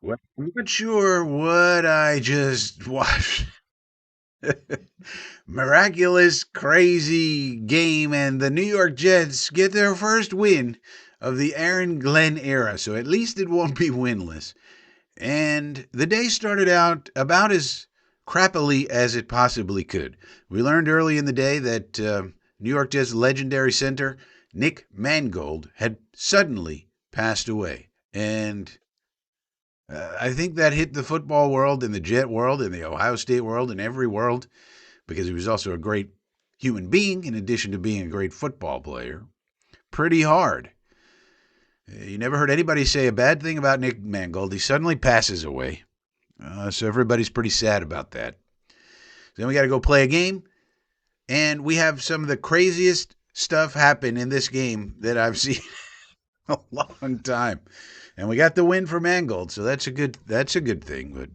Well, I'm not sure what I just watched. Miraculous, crazy game, and the New York Jets get their first win of the Aaron Glenn era. So at least it won't be winless. And the day started out about as crappily as it possibly could. We learned early in the day that New York Jets legendary center Nick Mangold had suddenly passed away. And I think that hit the football world and the Jet world and the Ohio State world and every world because he was also a great human being in addition to being a great football player pretty hard. You never heard anybody say a bad thing about Nick Mangold. He suddenly passes away. So everybody's pretty sad about that. Then we got to go play a game, and we have some of the craziest stuff happen in this game that I've seen in a long time. And we got the win for Mangold, so that's a good thing. But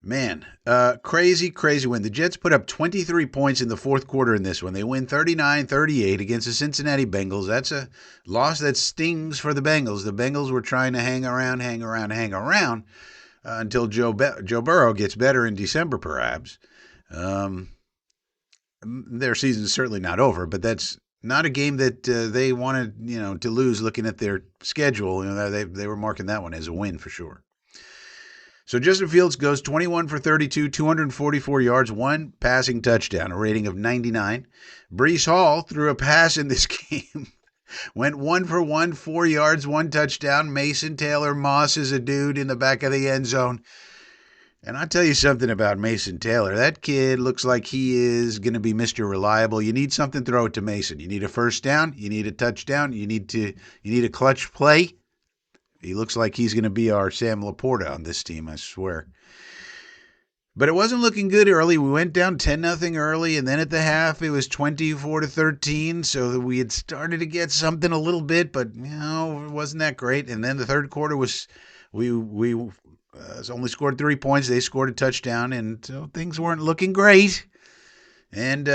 man, crazy win. The Jets put up 23 points in the fourth quarter in this one. They win 39-38 against the Cincinnati Bengals. That's a loss that stings for the Bengals. The Bengals were trying to hang around until Joe Burrow gets better in December, perhaps. Um, their season's certainly not over, but that's not a game that they wanted, to lose. Looking at their schedule, they were marking that one as a win for sure. So Justin Fields goes 21 for 32, 244 yards, one passing touchdown, a rating of 99. Breece Hall threw a pass in this game. Went 1 for 1, 4 yards, one touchdown. Mason Taylor Moss is a dude in the back of the end zone. And I'll tell you something about Mason Taylor. That kid looks like he is going to be Mr. Reliable. You need something, throw it to Mason. You need a first down. You need a touchdown. You need a clutch play. He looks like he's going to be our Sam Laporta on this team, I swear. But it wasn't looking good early. We went down 10-0 early, and then at the half it was 24-13. So we had started to get something a little bit, but it wasn't that great. And then the third quarter was we only scored 3 points. They scored a touchdown, and so things weren't looking great. And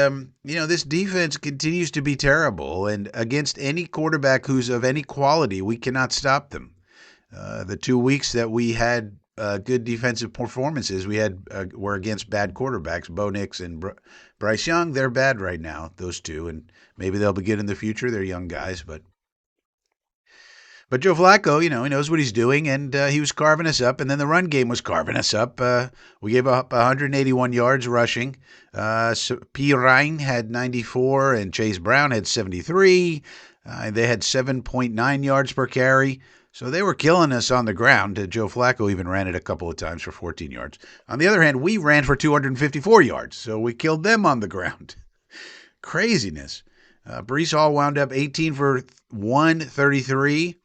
this defense continues to be terrible. And against any quarterback who's of any quality, we cannot stop them. The 2 weeks that we had good defensive performances were against bad quarterbacks, Bo Nix and Bryce Young. They're bad right now, those two, and maybe they'll be good in the future. They're young guys, but Joe Flacco, he knows what he's doing, and he was carving us up. And then the run game was carving us up. We gave up 181 yards rushing. P. Ryan had 94, and Chase Brown had 73. They had 7.9 yards per carry. So they were killing us on the ground. Joe Flacco even ran it a couple of times for 14 yards. On the other hand, we ran for 254 yards, so we killed them on the ground. Craziness. Breece Hall wound up 18 for 133.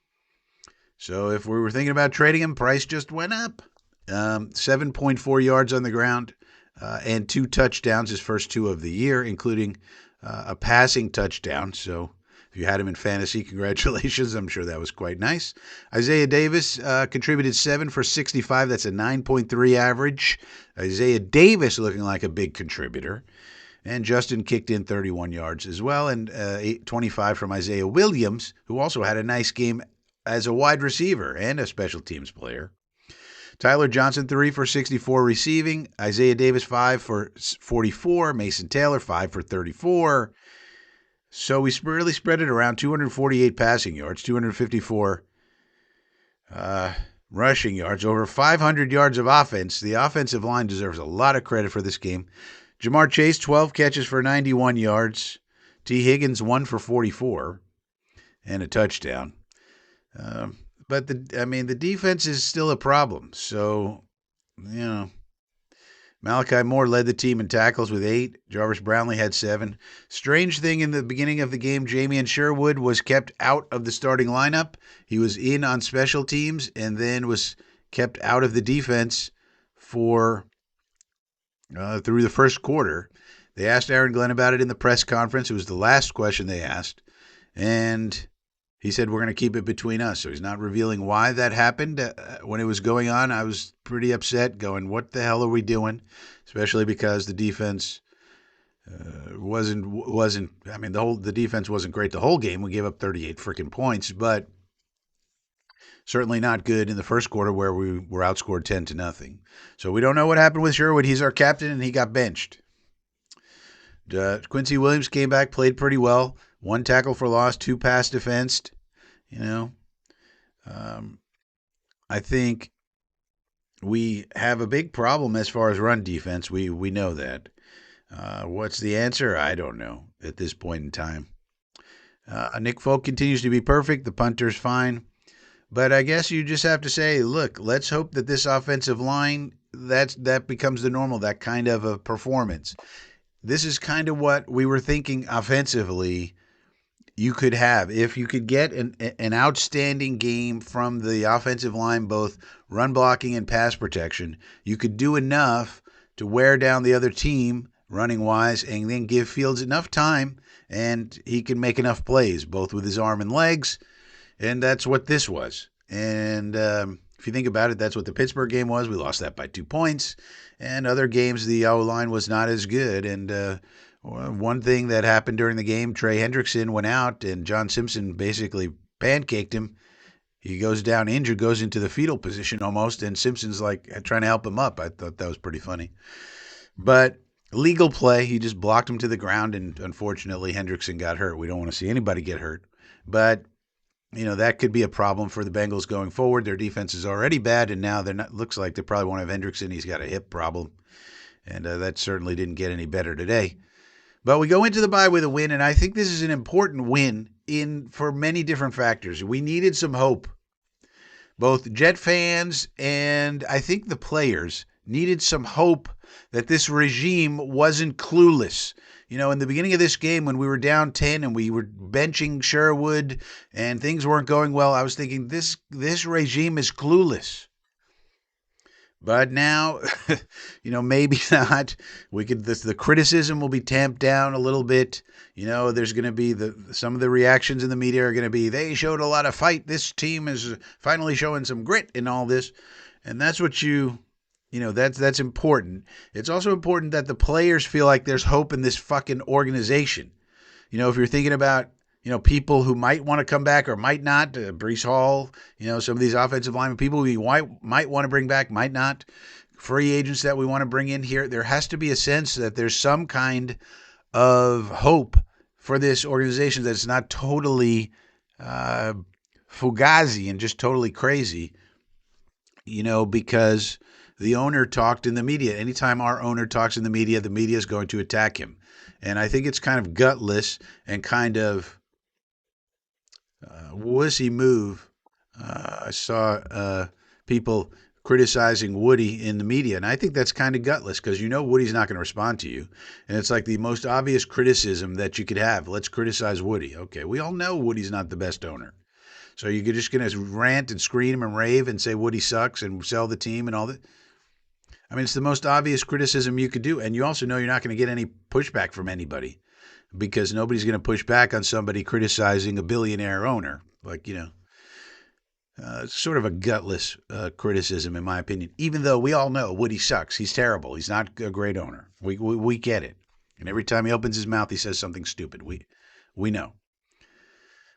So if we were thinking about trading him, price just went up. 7.4 yards on the ground and 2 touchdowns, his first 2 of the year, including a passing touchdown. So if you had him in fantasy, congratulations. I'm sure that was quite nice. Isaiah Davis contributed 7 for 65. That's a 9.3 average. Isaiah Davis looking like a big contributor. And Justin kicked in 31 yards as well, and 25 from Isaiah Williams, who also had a nice game as a wide receiver and a special teams player. Tyler Johnson, 3 for 64 receiving. Isaiah Davis, 5 for 44. Mason Taylor, 5 for 34. So we really spread it around. 248 passing yards, 254 rushing yards, over 500 yards of offense. The offensive line deserves a lot of credit for this game. Jamar Chase, 12 catches for 91 yards. T. Higgins, 1 for 44 and a touchdown. But the defense is still a problem. So, Malachi Moore led the team in tackles with 8. Jarvis Brownlee had 7. Strange thing in the beginning of the game, Jamian Sherwood was kept out of the starting lineup. He was in on special teams and then was kept out of the defense for through the first quarter. They asked Aaron Glenn about it in the press conference. It was the last question they asked. And he said, we're going to keep it between us. So he's not revealing why that happened. When it was going on, I was pretty upset going, what the hell are we doing? Especially because the defense the defense wasn't great the whole game. We gave up 38 freaking points, but Certainly not good in the first quarter where we were outscored 10-0. So we don't know what happened with Sherwood. He's our captain, and he got benched. Quincy Williams came back, played pretty well. 1 tackle for loss, 2 pass defensed. You know, um, I think we have a big problem as far as run defense. We know that. What's the answer? I don't know at this point in time. Nick Folk continues to be perfect. The punter's fine. But I guess you just have to say, look, let's hope that this offensive line, that becomes the normal, that kind of a performance. This is kind of what we were thinking offensively you could have. If you could get an outstanding game from the offensive line, both run blocking and pass protection, you could do enough to wear down the other team running-wise and then give Fields enough time, and he can make enough plays, both with his arm and legs, and that's what this was. And if you think about it, that's what the Pittsburgh game was. We lost that by 2 points. And other games, the O-line was not as good. And one thing that happened during the game, Trey Hendrickson went out, and John Simpson basically pancaked him. He goes down injured, goes into the fetal position almost, and Simpson's like trying to help him up. I thought that was pretty funny. But legal play, he just blocked him to the ground, and unfortunately Hendrickson got hurt. We don't want to see anybody get hurt. But that could be a problem for the Bengals going forward. Their defense is already bad, and now looks like they probably won't have Hendrickson. He's got a hip problem, and that certainly didn't get any better today. But we go into the bye with a win, and I think this is an important win for many different factors. We needed some hope. Both Jet fans and I think the players needed some hope that this regime wasn't clueless. In the beginning of this game when we were down 10 and we were benching Sherwood and things weren't going well, I was thinking this regime is clueless. But now, maybe not. The criticism will be tamped down a little bit. There's going to be some of the reactions in the media are going to be, they showed a lot of fight. This team is finally showing some grit in all this. And that's what that's important. It's also important that the players feel like there's hope in this fucking organization. If you're thinking about, people who might want to come back or might not, Breece Hall, some of these offensive linemen, people we might want to bring back, might not, free agents that we want to bring in here, there has to be a sense that there's some kind of hope for this organization that's not totally fugazi and just totally crazy, because the owner talked in the media. Anytime our owner talks in the media is going to attack him. And I think it's kind of gutless and kind of wussy move. I saw people criticizing Woody in the media, and I think that's kind of gutless because Woody's not going to respond to you. And it's like the most obvious criticism that you could have. Let's criticize Woody. Okay, we all know Woody's not the best owner. So you're just going to rant and scream and rave and say Woody sucks and sell the team and all that? I mean, it's the most obvious criticism you could do. And you also know you're not going to get any pushback from anybody because nobody's going to push back on somebody criticizing a billionaire owner. It's sort of a gutless criticism, in my opinion, even though we all know Woody sucks. He's terrible. He's not a great owner. We get it. And every time he opens his mouth, he says something stupid. We know.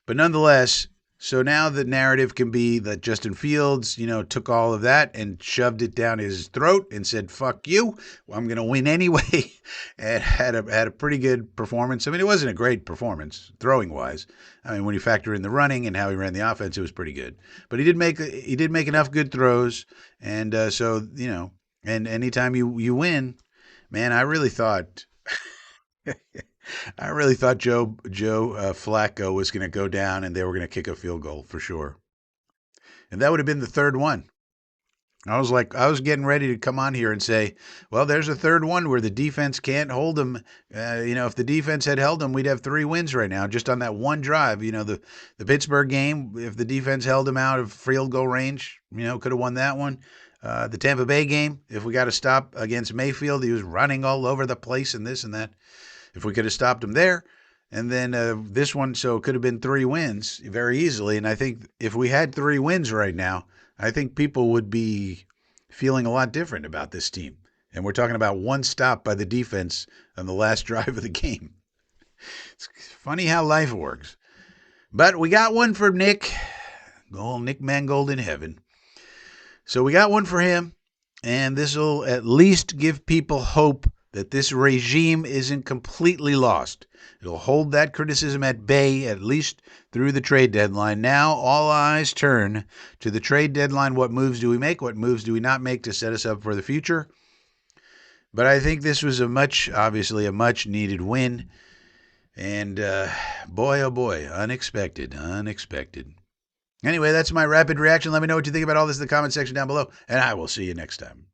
But nonetheless, so now the narrative can be that Justin Fields, took all of that and shoved it down his throat and said, fuck you, I'm going to win anyway, and had a pretty good performance. I mean, it wasn't a great performance, throwing-wise. I mean, when you factor in the running and how he ran the offense, it was pretty good. But he did make enough good throws, and and anytime you win, man, I really thought... Joe Flacco was going to go down and they were going to kick a field goal for sure. And that would have been the third one. I was getting ready to come on here and say, well, there's a third one where the defense can't hold them. If the defense had held them, we'd have 3 wins right now just on that one drive. The Pittsburgh game, if the defense held them out of field goal range, could have won that one. The Tampa Bay game, if we got a stop against Mayfield, he was running all over the place and this and that. If we could have stopped him there, and then this one, so it could have been 3 wins very easily. And I think if we had 3 wins right now, I think people would be feeling a lot different about this team. And we're talking about one stop by the defense on the last drive of the game. It's funny how life works. But we got one from Nick. Old Nick Mangold in heaven. So we got one for him, and this will at least give people hope that this regime isn't completely lost. It'll hold that criticism at bay, at least through the trade deadline. Now all eyes turn to the trade deadline. What moves do we make? What moves do we not make to set us up for the future? But I think this was obviously a much needed win. And boy, oh boy, unexpected. Anyway, that's my rapid reaction. Let me know what you think about all this in the comment section down below, and I will see you next time.